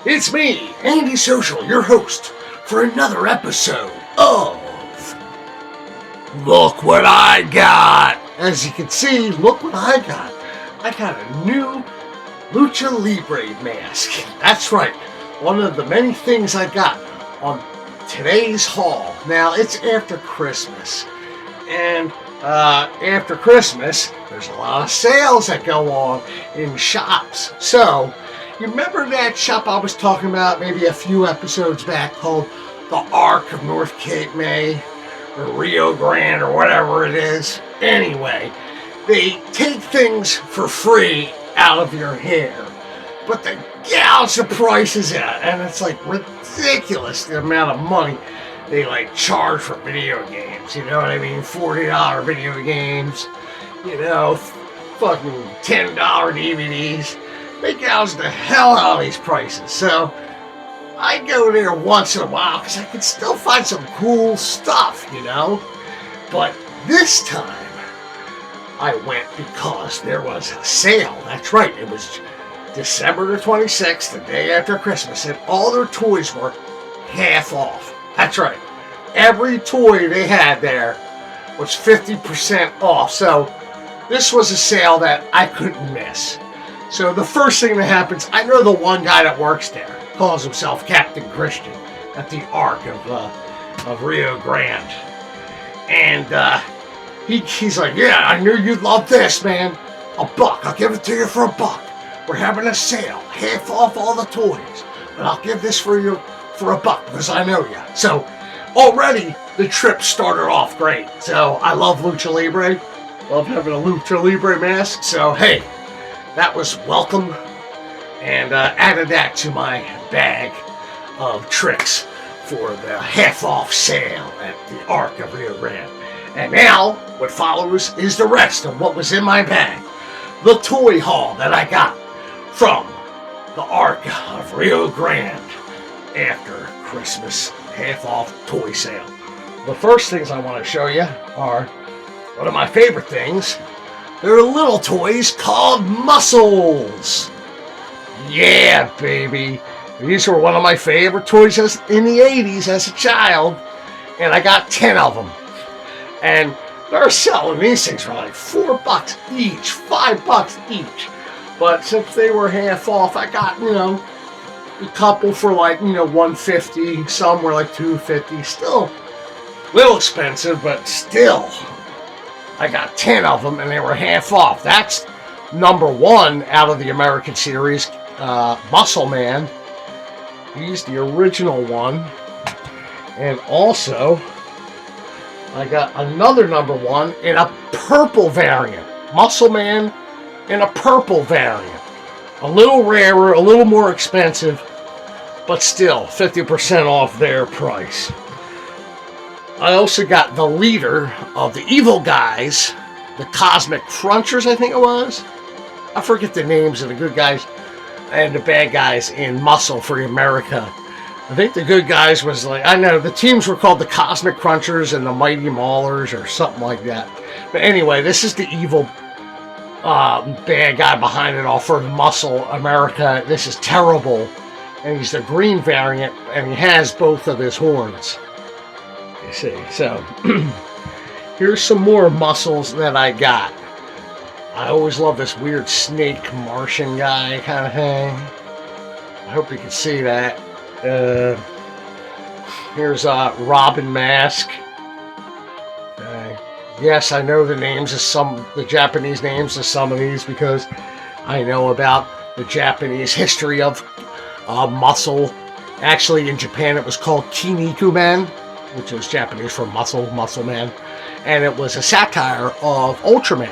It's me, Andy Social, your host, for another episode of Look What I Got. As you can see, look what I got. I got a new Lucha Libre mask. That's right, one of the many things I got on today's haul. Now, it's after Christmas, and after Christmas, there's a lot of sales that go on in shops. So, you remember that shop I was talking about maybe a few episodes back called the Arc of North Cape May, or Rio Grande, or whatever it is? Anyway, they take things for free out of your hair, but they gouge the prices out, and it's like ridiculous the amount of money they like charge for video games. You know what I mean? $40 video games, fucking $10 DVDs. They gouge the hell out of these prices. So I go there once in a while because I can still find some cool stuff, But this time I went because there was a sale. That's right. It was December the 26th, the day after Christmas, and all their toys were half off. That's right. Every toy they had there was 50% off. So this was a sale that I couldn't miss. So the first thing that happens, I know the one guy that works there, calls himself Captain Christian at the Arc of Rio Grande. And he's like, yeah, I knew you'd love this, man. $1. I'll give it to you for $1. We're having a sale, half off all the toys. But I'll give this for you for $1 because I know you. So already the trip started off great. So I love Lucha Libre. Love having a Lucha Libre mask. So hey, that was welcome, and added that to my bag of tricks for the half-off sale at the Arc of Rio Grande. And now, what follows is the rest of what was in my bag. The toy haul that I got from the Arc of Rio Grande after Christmas half-off toy sale. The first things I want to show you are one of my favorite things. They're little toys called muscles. Yeah, baby. These were one of my favorite toys in the 80s as a child. And I got 10 of them. And they're selling these things for like $4 each, $5 each. But since they were half off, I got, a couple for like, $150. Some were like $250. Still a little expensive, but still. I got 10 of them, and they were half off. That's number one out of the American series, Muscle Man. He's the original one. And also, I got another number one in a purple variant. Muscle Man in a purple variant. A little rarer, a little more expensive, but still 50% off their price. I also got the leader of the evil guys, the Cosmic Crunchers, I think it was. I forget the names of the good guys and the bad guys in Muscle for America. I think the good guys was the teams were called the Cosmic Crunchers and the Mighty Maulers or something like that. But anyway, this is the evil bad guy behind it all for Muscle America. This is terrible. And he's the green variant, and he has both of his horns. You see, so here's some more muscles that I got. I always love this weird snake Martian guy kind of thing. I hope you can see that. Here's a Robin mask. Yes, I know the names of the Japanese names of some of these because I know about the Japanese history of muscle. Actually, in Japan, it was called Kinnikuman, which is Japanese for muscle man, and it was a satire of Ultraman,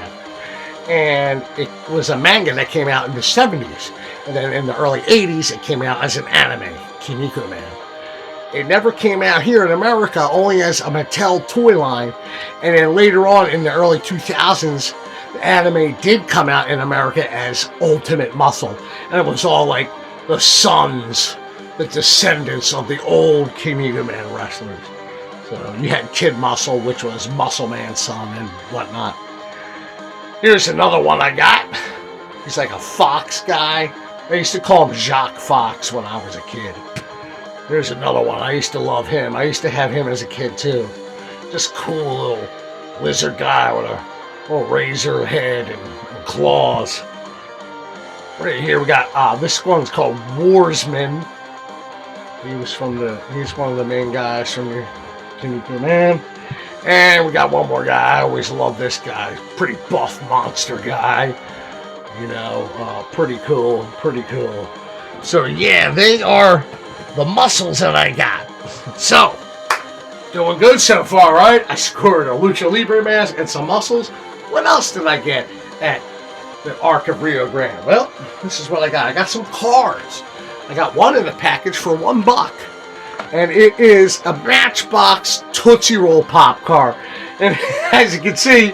and it was a manga that came out in the 70s, and then in the early 80s it came out as an anime, Kinnikuman. It never came out here in America, only as a Mattel toy line, and then later on in the early 2000s, the anime did come out in America as Ultimate Muscle, and it was all like the sons, the descendants of the old Kinnikuman wrestlers. So you had Kid Muscle, which was Muscle Man's son and whatnot. Here's another one I got. He's like a fox guy. I used to call him Jacques Fox when I was a kid. There's another one. I used to love him. I used to have him as a kid too. Just cool little lizard guy with a little razor head and claws. Right here we got this one's called Warsman. He's one of the main guys from your Syndicate Man. And we got one more guy. I always love this guy. Pretty buff monster guy. You know, pretty cool. So yeah, they are the muscles that I got. So, doing good so far, right? I scored a Lucha Libre mask and some muscles. What else did I get at the Arc of Rio Grande? Well, this is what I got. I got some cards. I got one in the package for $1. And it is a Matchbox Tootsie Roll Pop card. And as you can see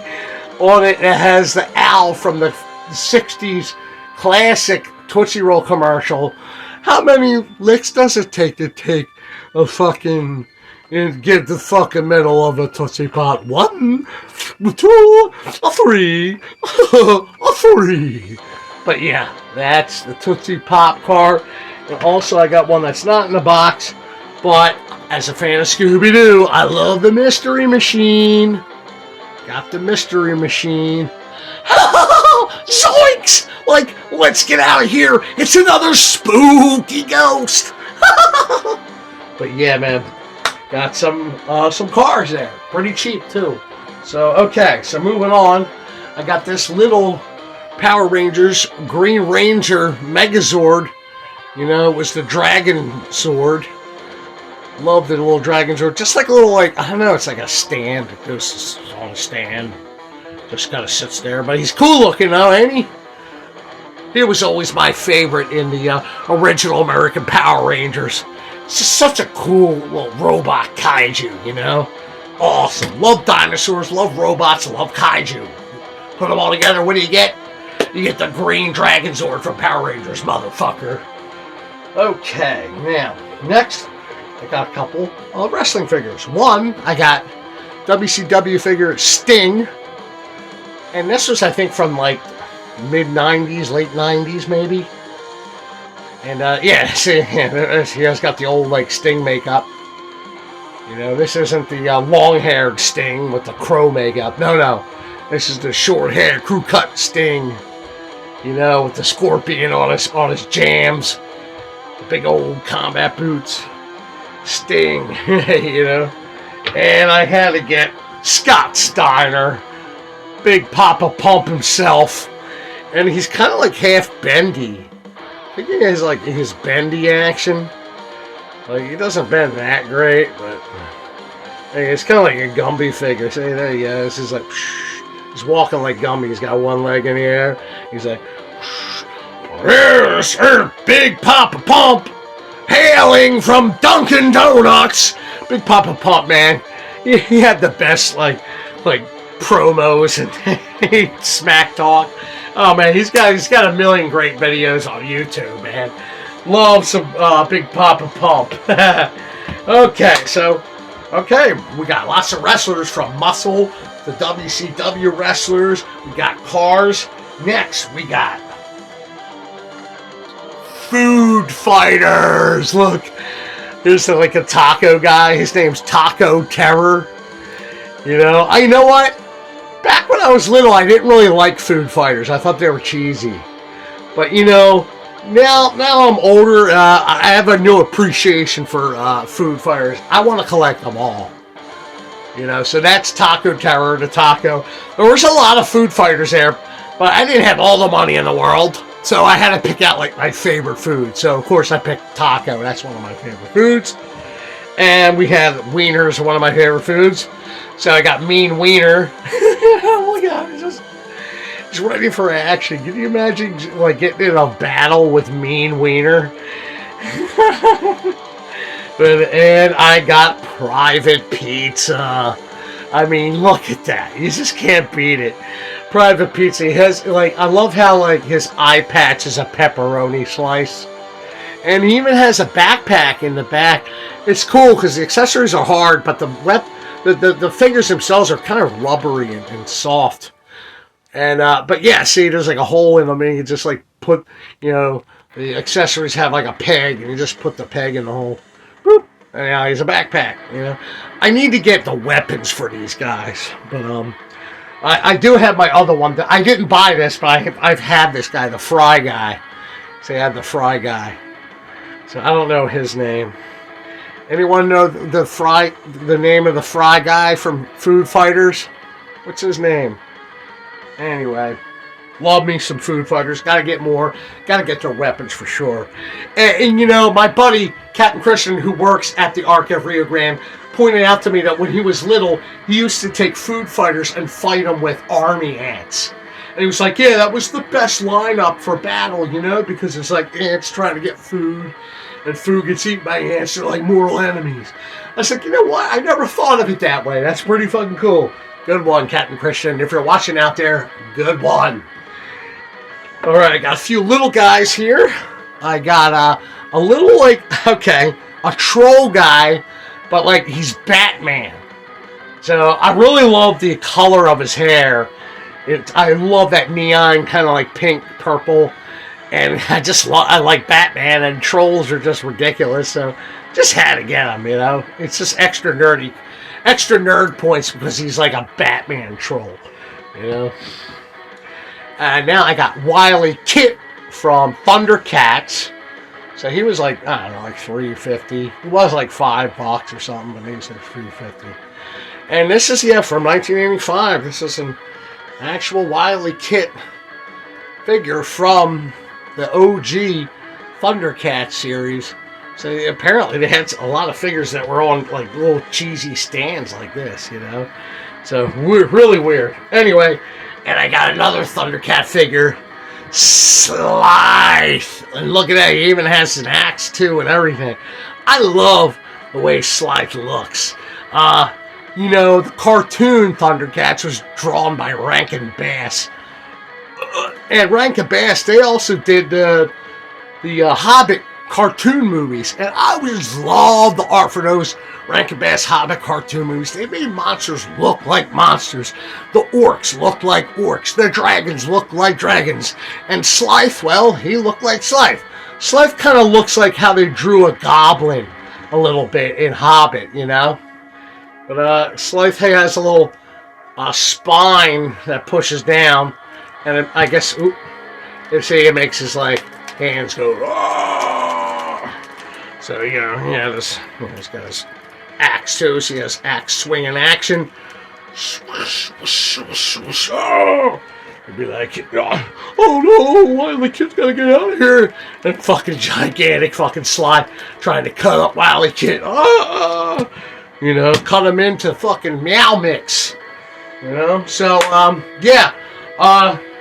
on it, it has the owl from the 60s classic Tootsie Roll commercial. How many licks does it take to take a fucking and get the fucking middle of a Tootsie Pop? 1, 2, 3, 3. But yeah, that's the Tootsie Pop card. And also I got one that's not in the box, but as a fan of Scooby-Doo, I love the Mystery Machine. Got the Mystery Machine. Zoinks! Like, let's get out of here. It's another spooky ghost. But yeah, man, got some cars there. Pretty cheap, too. So, okay, so moving on. I got this little Power Rangers Green Ranger Megazord. You know, it was the Dragon Sword. Love the little Dragon Sword. Just like a little, like, I don't know, it's like a stand. It goes on a stand. Just kind of sits there. But he's cool looking, though, ain't he? He was always my favorite in the original American Power Rangers. It's just such a cool little robot kaiju, you know? Awesome. Love dinosaurs, love robots, love kaiju. Put them all together, what do you get? You get the Green Dragon Zord from Power Rangers, motherfucker. Okay, now, next, I got a couple of wrestling figures. One, I got WCW figure Sting. And this was, I think, from like mid-90s, late 90s, maybe. And, yeah, see, he has got the old, like, Sting makeup. You know, this isn't the long-haired Sting with the crow makeup. No. This is the short-haired, crew-cut Sting. You know, with the scorpion on his jams. The big old combat boots. Sting, you know. And I had to get Scott Steiner. Big Papa Pump himself. And he's kind of like half bendy. I think he has like his bendy action. Like, he doesn't bend that great, but hey, it's kind of like a Gumby figure. See, there you go. This is like, he's walking like Gumby. He's got one leg in the air. He's like, yes, Big Papa Pump, hailing from Dunkin' Donuts. Big Papa Pump, man. He had the best, like promos and smack talk. Oh man, he's got a million great videos on YouTube, man. Love some Big Papa Pump. Okay, we got lots of wrestlers from Muscle, the WCW wrestlers. We got cars. Next, we got food fighters. Look, here's like a taco guy. His name's Taco Terror. You know what? Back when I was little, I didn't really like food fighters. I thought they were cheesy. But, you know, now I'm older, I have a new appreciation for food fighters. I want to collect them all. You know, so that's Taco Terror, the taco. There was a lot of food fighters there, but I didn't have all the money in the world. So I had to pick out, like, my favorite food. So, of course, I picked taco. That's one of my favorite foods. And we had wieners, one of my favorite foods. So I got Mean Wiener. Oh my God, he's ready for action. Can you imagine, like, getting in a battle with Mean Wiener? And I got Private Pizza. I mean, look at that. You just can't beat it. Private Pizza. He has, like, I love how, like, his eye patch is a pepperoni slice. And he even has a backpack in the back. It's cool because the accessories are hard, but the figures themselves are kind of rubbery and soft. And but yeah, see, there's like a hole in them, and you can just like put, you know, The accessories have like a peg, and you just put the peg in the hole. Boop. And now he's a backpack, you know. I need to get the weapons for these guys, but I do have my other one. I didn't buy this, but I've had this guy, the Fry guy. So I had the Fry guy. So I don't know his name. Anyone know the name of the Fry guy from Food Fighters? What's his name? Anyway, love me some Food Fighters. Got to get more. Got to get their weapons for sure. And you know, my buddy Captain Christian, who works at the Arc of Rio Grande, pointed out to me that when he was little, he used to take Food Fighters and fight them with army ants. And he was like, yeah, that was the best lineup for battle, you know, because it's like ants trying to get food, and food gets eaten by ants. They're like mortal enemies. I was like, you know what? I never thought of it that way. That's pretty fucking cool. Good one, Captain Christian. If you're watching out there, good one. All right, I got a few little guys here. I got a little, like, okay, a troll guy, but, like, he's Batman. So I really love the color of his hair. I love that neon kind of like pink, purple. And I like Batman, and trolls are just ridiculous. So just had to get him, you know. It's just extra nerdy. Extra nerd points because he's like a Batman troll, you know. And now I got Wile Kit from Thundercats. So he was like, I don't know, like $3.50. He was like $5 or something, but he was like $3.50. And this is, yeah, from 1985. This is an actual Wile Kit figure from the OG Thundercats series. So apparently they had a lot of figures that were on like little cheesy stands like this, you know. So really weird. Anyway, and I got another Thundercat figure, Slythe. And look at that, he even has an axe too and everything. I love the way Slythe looks. You know, the cartoon Thundercats was drawn by Rankin Bass. And Rankin Bass, they also did the Hobbit cartoon movies. And I always loved the art for those Rankin Bass Hobbit cartoon movies. They made monsters look like monsters. The orcs looked like orcs. The dragons looked like dragons. And Slythe, well, he looked like Slythe. Slythe kind of looks like how they drew a goblin a little bit in Hobbit, you know? But Slythe has a little spine that pushes down. And I guess, you see, it makes his, like, hands go, Aah! So, you know, he's got his axe, too. So he has axe swinging action. He'd be like, oh no, Wile Kit's gotta get out of here. And fucking gigantic fucking slide trying to cut up Wile Kit. You know, cut him into fucking meow mix. You know, so, yeah.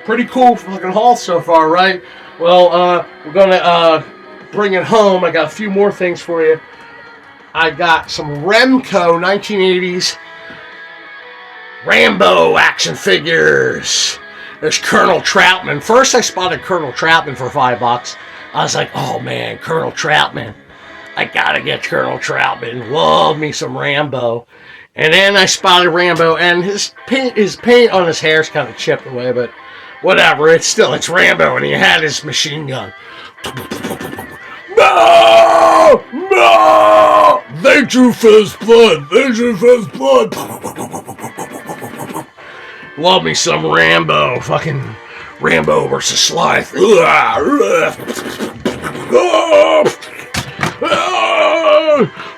Pretty cool fucking haul so far, right? Well, we're gonna bring it home. I got a few more things for you. I got some Remco 1980s Rambo action figures. There's Colonel Troutman. First, I spotted Colonel Troutman for $5. I was like, oh man, Colonel Troutman. I gotta get Colonel Troutman. Love me some Rambo. And then I spotted Rambo, and his paint on his hair's kind of chipped away, but whatever, it's Rambo, and he had his machine gun. No! No! They drew for his blood. They drew for his blood. Love me some Rambo. Fucking Rambo versus Slythe.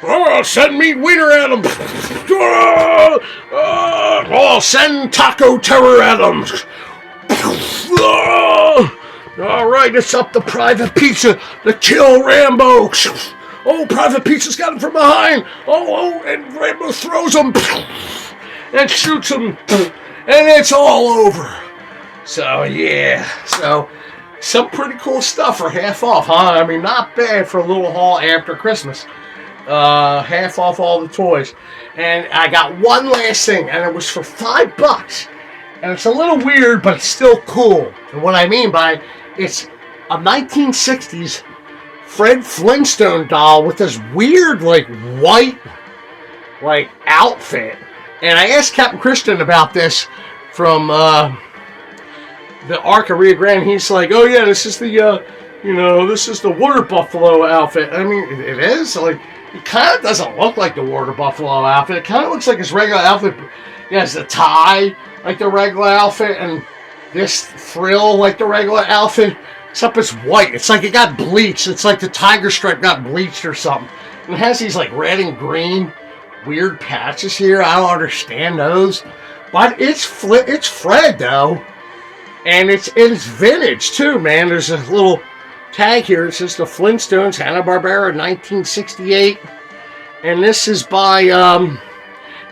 Oh, send meat wiener at him. Oh, send taco terror at him. All right, it's up to Private Pizza to kill Rambo. Oh, Private Pizza's got him from behind. Oh, and Rambo throws him and shoots him, and it's all over. So, yeah. So, some pretty cool stuff for half off, huh? I mean, not bad for a little haul after Christmas. Half off all the toys. And I got one last thing, and it was for $5. And it's a little weird, but it's still cool. And what I mean by it's a 1960s Fred Flintstone doll with this weird, like, white, like, outfit. And I asked Captain Christian about this from the Arc of Rio Grande. He's like, oh yeah, this is the This is the water buffalo outfit. I mean, it is. Like, it kind of doesn't look like the water buffalo outfit. It kind of looks like his regular outfit. He has the tie like the regular outfit, and this frill like the regular outfit. Except it's white. It's like it got bleached. It's like the tiger stripe got bleached or something. And it has these like red and green weird patches here. I don't understand those. But it's Fred though. And it's vintage too, man. There's a little tag here. It says the Flintstones, Hanna-Barbera, 1968. And this is by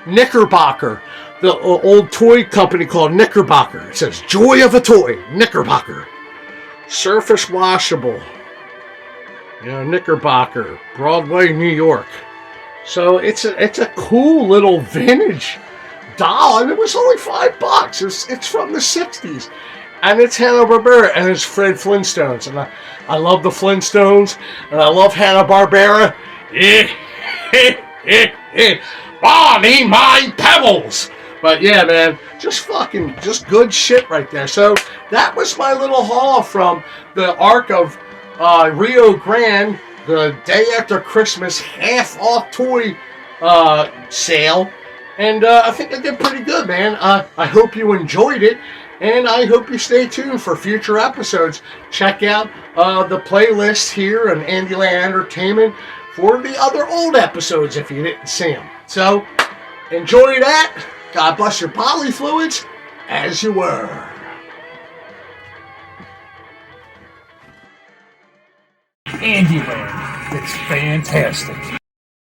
Knickerbocker, the old toy company called Knickerbocker. It says Joy of a Toy, Knickerbocker. Surface washable. Knickerbocker, Broadway, New York. So it's a cool little vintage doll, and it was only $5. It's from the 60s. And it's Hanna-Barbera, and it's Fred Flintstones. And I love the Flintstones, and I love Hanna-Barbera. Bonnie, my pebbles! But yeah, man, just good shit right there. So that was my little haul from the Ark of Rio Grande, the day after Christmas half-off toy sale. And I think I did pretty good, man. I hope you enjoyed it. And I hope you stay tuned for future episodes. Check out the playlist here on Andyland Entertainment for the other old episodes if you didn't see them. So, enjoy that. God bless your bodily fluids as you were. Andyland. It's fantastic.